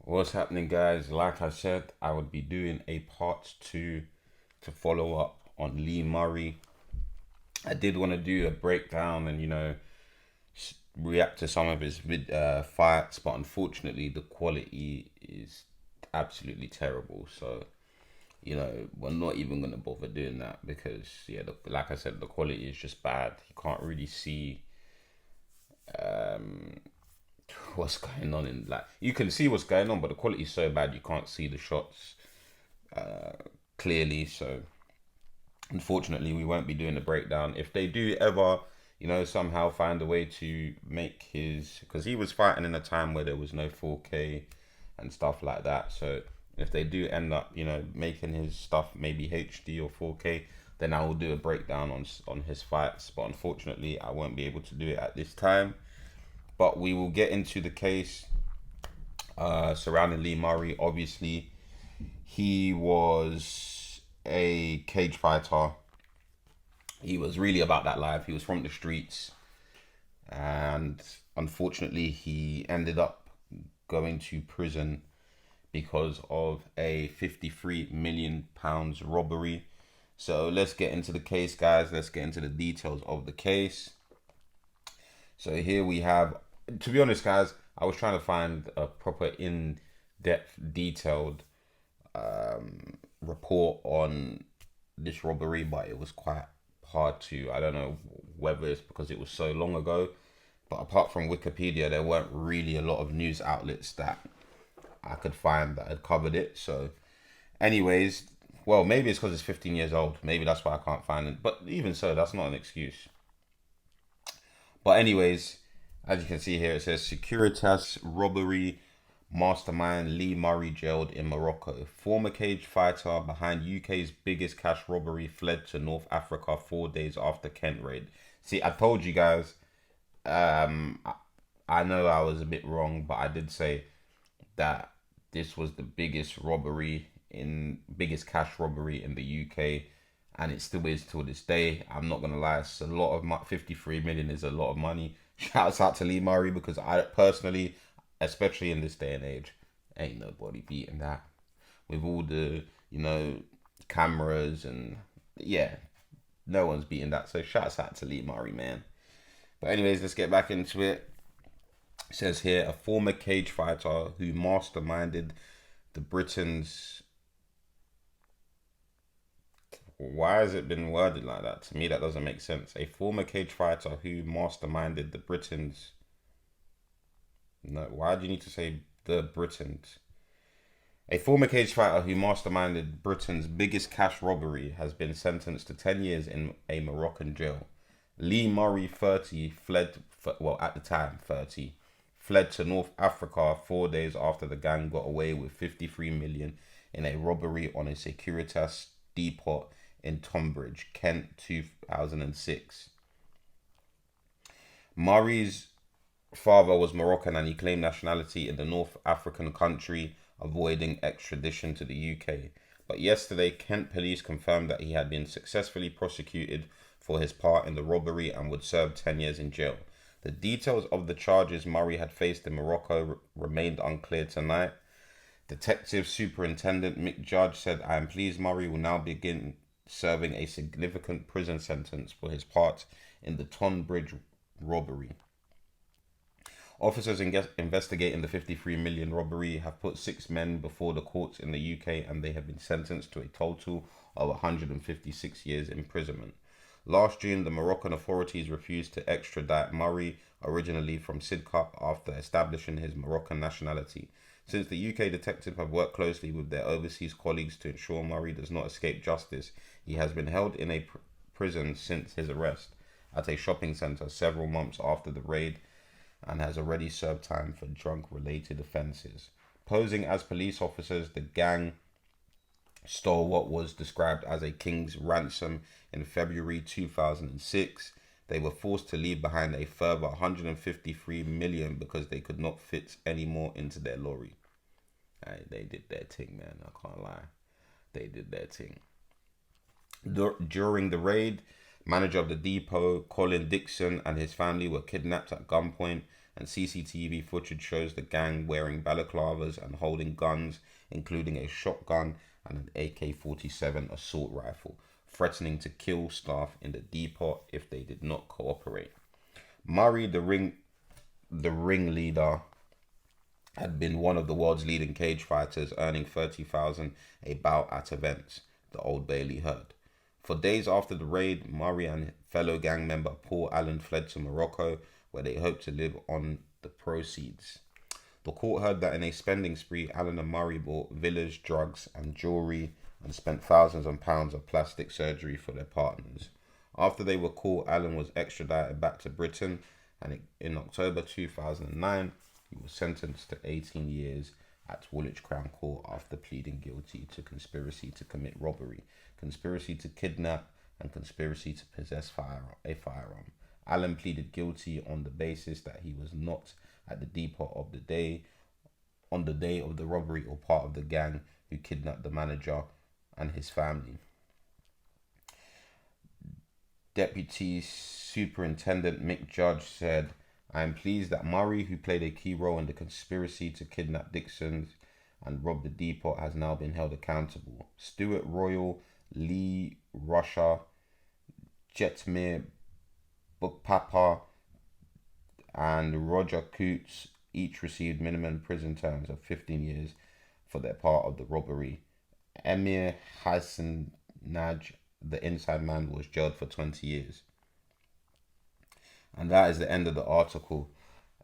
What's happening, guys? Like I said, I would be doing a part two to follow up on Lee Murray. I did want to do a breakdown and, react to some of his fights, but unfortunately, the quality is absolutely terrible. So, we're not even going to bother doing that because, yeah, like I said, the quality is just bad. You can't really see what's going on in, like, you can see what's going on, but the quality is so bad you can't see the shots clearly. So unfortunately, we won't be doing the breakdown. If they do ever, somehow find a way to make his, because he was fighting in a time where there was no 4K and stuff like that. So if they do end up, making his stuff maybe HD or 4K, then I will do a breakdown on his fights. But unfortunately, I won't be able to do it at this time. But we will get into the case surrounding Lee Murray. Obviously, he was a cage fighter. He was really about that life. He was from the streets. And unfortunately, he ended up going to prison because of a £53 million robbery. So let's get into the case, guys. Let's get into the details of the case. So here we have, to be honest, guys, I was trying to find a proper in-depth, detailed report on this robbery, but it was quite hard to. I don't know whether it's because it was so long ago, but apart from Wikipedia, there weren't really a lot of news outlets that I could find that had covered it. So, anyways, well, maybe it's because it's 15 years old. Maybe that's why I can't find it. But even so, that's not an excuse. But anyways, as you can see here, it says Securitas robbery mastermind Lee Murray jailed in Morocco. Former cage fighter behind UK's biggest cash robbery fled to North Africa 4 days after Kent raid. See, I told you guys, I know I was a bit wrong, but I did say that this was the biggest cash robbery in the UK, and it still is till this day. I'm not gonna lie, it's a lot of 53 million is a lot of money. Shouts out to Lee Murray, because I personally, especially in this day and age, ain't nobody beating that with all the cameras, and yeah, no one's beating that. So shouts out to Lee Murray, man. But anyways, let's get back into it. It says here, a former cage fighter who masterminded the Britain's. Why has it been worded like that? To me, that doesn't make sense. A former cage fighter who masterminded the Britain's. No, why do you need to say the Britons? A former cage fighter who masterminded Britain's biggest cash robbery has been sentenced to 10 years in a Moroccan jail. Lee Murray, 30, at the time, 30, fled to North Africa 4 days after the gang got away with 53 million in a robbery on a Securitas depot in Tonbridge, Kent, 2006. Murray's father was Moroccan and he claimed nationality in the North African country, avoiding extradition to the UK. But yesterday, Kent police confirmed that he had been successfully prosecuted for his part in the robbery and would serve 10 years in jail. The details of the charges Murray had faced in Morocco remained unclear tonight. Detective Superintendent Mick Judge said, "I am pleased Murray will now begin serving a significant prison sentence for his part in the Tonbridge robbery." Officers investigating the 53 million robbery have put 6 men before the courts in the UK, and they have been sentenced to a total of 156 years imprisonment. Last June, the Moroccan authorities refused to extradite Murray, originally from Sidcup, after establishing his Moroccan nationality. Since the UK detectives have worked closely with their overseas colleagues to ensure Murray does not escape justice, he has been held in a prison since his arrest at a shopping centre several months after the raid, and has already served time for drug-related offences. Posing as police officers, the gang stole what was described as a king's ransom in February 2006. They were forced to leave behind a further 153 million because they could not fit any more into their lorry. They did their thing, man. I can't lie. They did their thing. During the raid, manager of the depot, Colin Dixon, and his family were kidnapped at gunpoint and CCTV footage shows the gang wearing balaclavas and holding guns, including a shotgun and an AK-47 assault rifle, threatening to kill staff in the depot if they did not cooperate. Murray, the ringleader, had been one of the world's leading cage fighters, earning 30,000 a bout at events, the Old Bailey heard. For days after the raid, Murray and fellow gang member Paul Allen fled to Morocco, where they hoped to live on the proceeds. The court heard that in a spending spree, Allen and Murray bought villas, drugs and jewellery and spent thousands of pounds of plastic surgery for their partners. After they were caught, Allen was extradited back to Britain, and in October 2009, he was sentenced to 18 years at Woolwich Crown Court after pleading guilty to conspiracy to commit robbery, conspiracy to kidnap, and conspiracy to possess a firearm. Allen pleaded guilty on the basis that he was not at the depot on the day of the robbery or part of the gang who kidnapped the manager and his family. Deputy Superintendent Mick Judge said, "I am pleased that Murray, who played a key role in the conspiracy to kidnap Dixon and rob the depot, has now been held accountable. Stuart Royal, Lee Rusher, Jetmir Bukpapa, and Roger Coots each received minimum prison terms of 15 years for their part of the robbery. Emir Hassan Naj, the inside man, was jailed for 20 years. And that is the end of the article.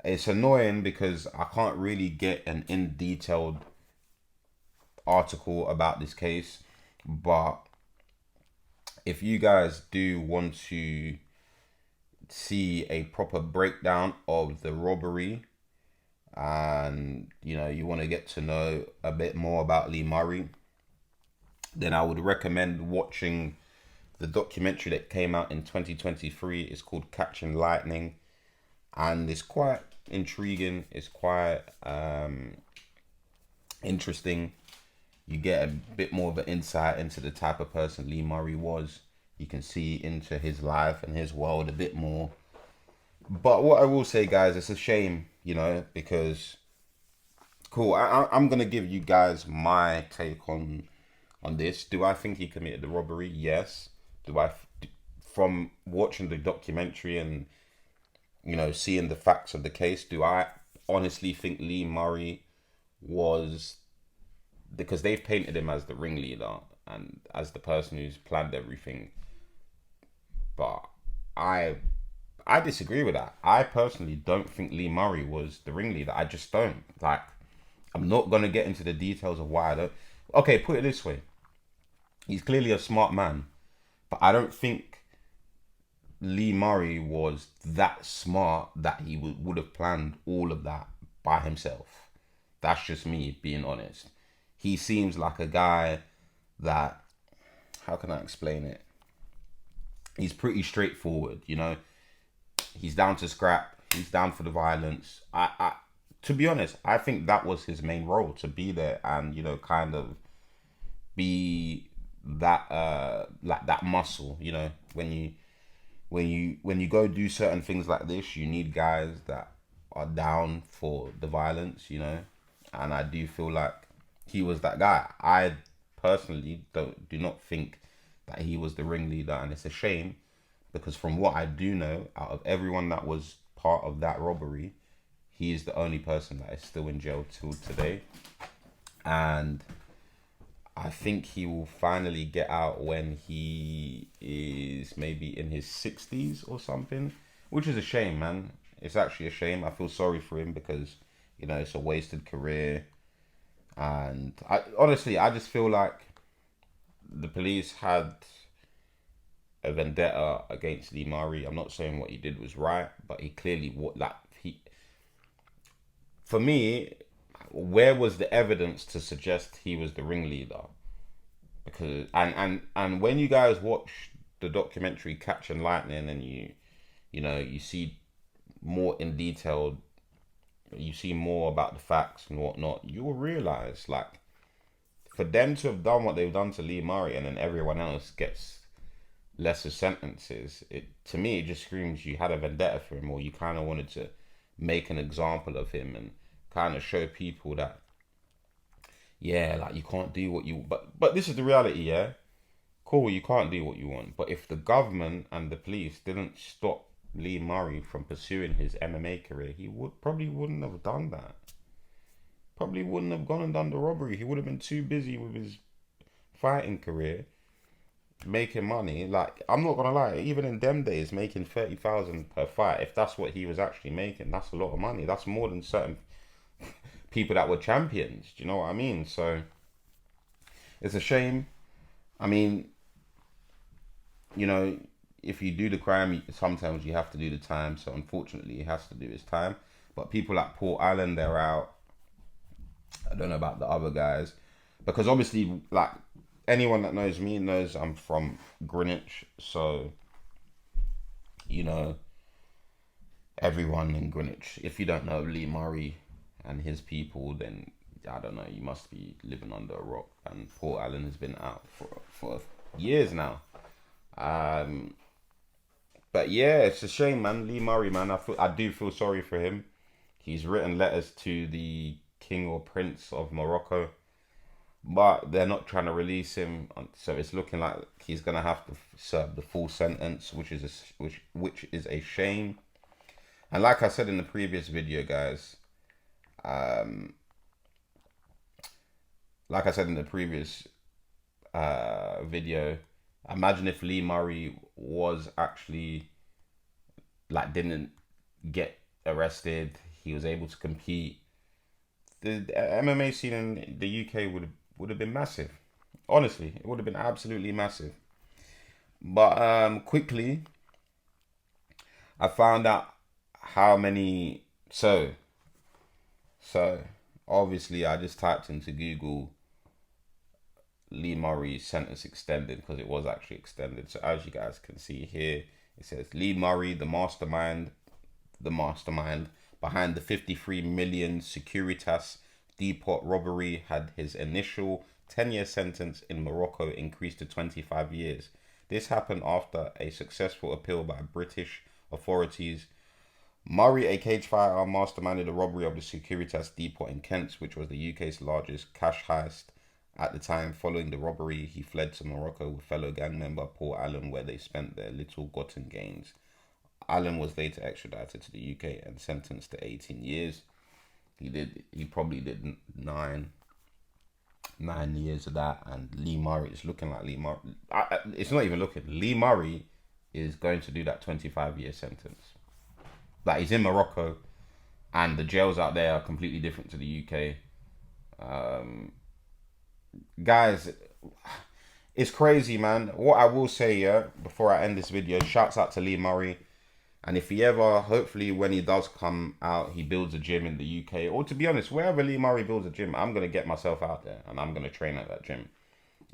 It's annoying because I can't really get an in-detailed article about this case, but if you guys do want to see a proper breakdown of the robbery and you want to get to know a bit more about Lee Murray, then I would recommend watching the documentary that came out in 2023. It's called Catching Lightning, and it's quite intriguing. It's quite interesting. You get a bit more of an insight into the type of person Lee Murray was. You can see into his life and his world a bit more. But what I will say, guys, it's a shame, because cool. I'm gonna give you guys my take on this. Do I think he committed the robbery? Yes. From watching the documentary and seeing the facts of the case, do I honestly think Lee Murray was, because they've painted him as the ringleader and as the person who's planned everything, but I disagree with that. I personally don't think Lee Murray was the ringleader. I just don't. I'm not gonna get into the details of why I don't. Okay, put it this way. He's clearly a smart man, but I don't think Lee Murray was that smart that he would have planned all of that by himself. That's just me being honest. He seems like a guy that, how can I explain it? He's pretty straightforward, He's down to scrap. He's down for the violence. To be honest, I think that was his main role, to be there and kind of be that that muscle. When you go do certain things like this, you need guys that are down for the violence, and I do feel like he was that guy. I personally do not think that he was the ringleader, and it's a shame because from what I do know, out of everyone that was part of that robbery, he is the only person that is still in jail till today. And I think he will finally get out when he is maybe in his 60s or something, which is a shame, man. It's actually a shame. I feel sorry for him because, it's a wasted career. And I just feel like the police had a vendetta against Lee Murray. I'm not saying what he did was right, but he clearly for me, where was the evidence to suggest he was the ringleader? Because and when you guys watch the documentary Catching Lightning and you see more in detail, you see more about the facts and whatnot, you will realize for them to have done what they've done to Lee Murray and then everyone else gets lesser sentences, to me it just screams you had a vendetta for him, or you kind of wanted to make an example of him and kind of show people that, yeah, like you can't do what you, but this is the reality, yeah. Cool, you can't do what you want, but if the government and the police didn't stop Lee Murray from pursuing his MMA career, he would probably wouldn't have done that. Probably wouldn't have gone and done the robbery. He would have been too busy with his fighting career, making money. Like, I'm not gonna lie, even in them days, making 30,000 per fight, if that's what he was actually making, that's a lot of money. That's more than certain people that were champions. Do you know what I mean? So it's a shame. I mean, you know, if you do the crime, sometimes you have to do the time. So unfortunately, he has to do his time. But people like Paul Allen, they're out. I don't know about the other guys, because obviously, like, anyone that knows me knows I'm from Greenwich. So, you know, everyone in Greenwich, if you don't know Lee Murray and his people, then I don't know, you must be living under a rock. And Paul Allen has been out for years now. Um, but yeah, it's a shame, man. Lee Murray, man, I do feel sorry for him. He's written letters to the king or prince of Morocco, but they're not trying to release him. So it's looking like he's gonna have to serve the full sentence, which is a shame. And like I said in the previous video, guys, um, like I said in the previous video, imagine if Lee Murray was actually, like, didn't get arrested, he was able to compete. The MMA scene in the UK would have been massive. Honestly, it would have been absolutely massive. But quickly, I found out how many. So obviously, I just typed into Google Lee Murray's sentence extended, because it was actually extended. So as you guys can see here, it says Lee Murray, the mastermind behind the 53 million Securitas depot robbery, had his initial 10-year sentence in Morocco increased to 25 years. This happened after a successful appeal by British authorities. Murray, a cage fighter, masterminded the robbery of the Securitas depot in Kent, which was the UK's largest cash heist at the time. Following the robbery, he fled to Morocco with fellow gang member Paul Allen, where they spent their little gotten gains. Allen was later extradited to the UK and sentenced to 18 years. He probably did nine years of that. And Lee Murray, it's looking like Lee Murray. It's not even looking. Lee Murray is going to do that 25-year sentence. Like, he's in Morocco, and the jails out there are completely different to the UK. Guys, it's crazy, man. What I will say, yeah, before I end this video, shouts out to Lee Murray. And if he ever, hopefully when he does come out, he builds a gym in the UK. Or to be honest, wherever Lee Murray builds a gym, I'm going to get myself out there and I'm going to train at that gym.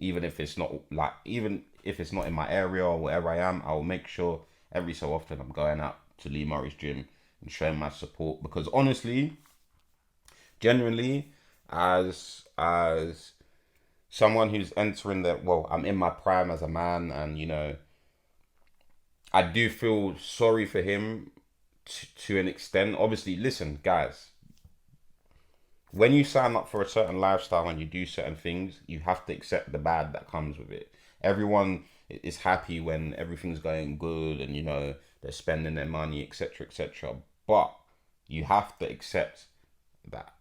Even if it's not in my area or wherever I am, I will make sure every so often I'm going out to Lee Murray's gym and showing my support. Because honestly, genuinely, as someone who's entering I'm in my prime as a man, and you know, I do feel sorry for him to an extent. Obviously, listen, guys, when you sign up for a certain lifestyle and you do certain things, you have to accept the bad that comes with it. Everyone is happy when everything's going good and, you know, they're spending their money, etc., etc. But you have to accept that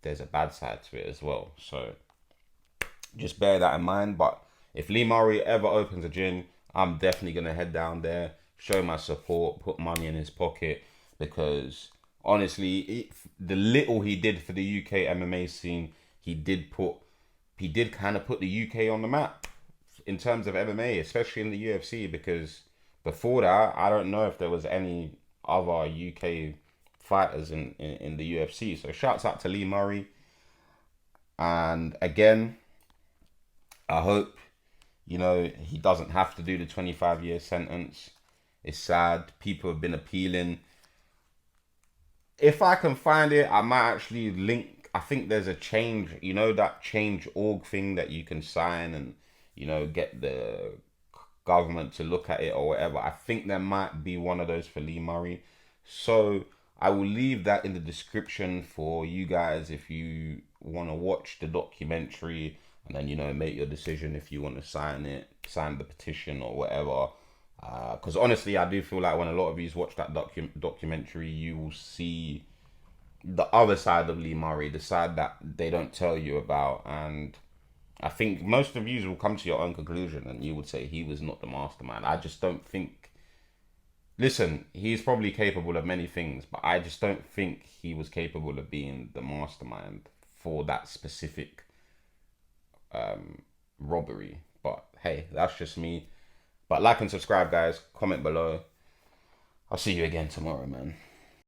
there's a bad side to it as well. So just bear that in mind. But if Lee Murray ever opens a gym, I'm definitely going to head down there, show my support, put money in his pocket, because honestly, the little he did for the UK MMA scene, he did kind of put the UK on the map in terms of MMA, especially in the UFC, because before that, I don't know if there was any other UK fighters in the UFC. So shouts out to Lee Murray. And again, I hope, you know, he doesn't have to do the 25-year sentence. It's sad. People have been appealing. If I can find it, I might actually link. I think there's a change, you know, that change.org thing that you can sign and, you know, get the government to look at it or whatever. I think there might be one of those for Lee Murray. So I will leave that in the description for you guys if you want to watch the documentary, and then make your decision if you want to sign the petition or whatever. Because honestly, I do feel like when a lot of you watch that documentary, you will see the other side of Lee Murray, the side that they don't tell you about, and I think most of you will come to your own conclusion, and you would say he was not the mastermind. I just don't think. Listen, he's probably capable of many things, but I just don't think he was capable of being the mastermind for that specific robbery. But hey, that's just me. But like and subscribe, guys. Comment below. I'll see you again tomorrow, man.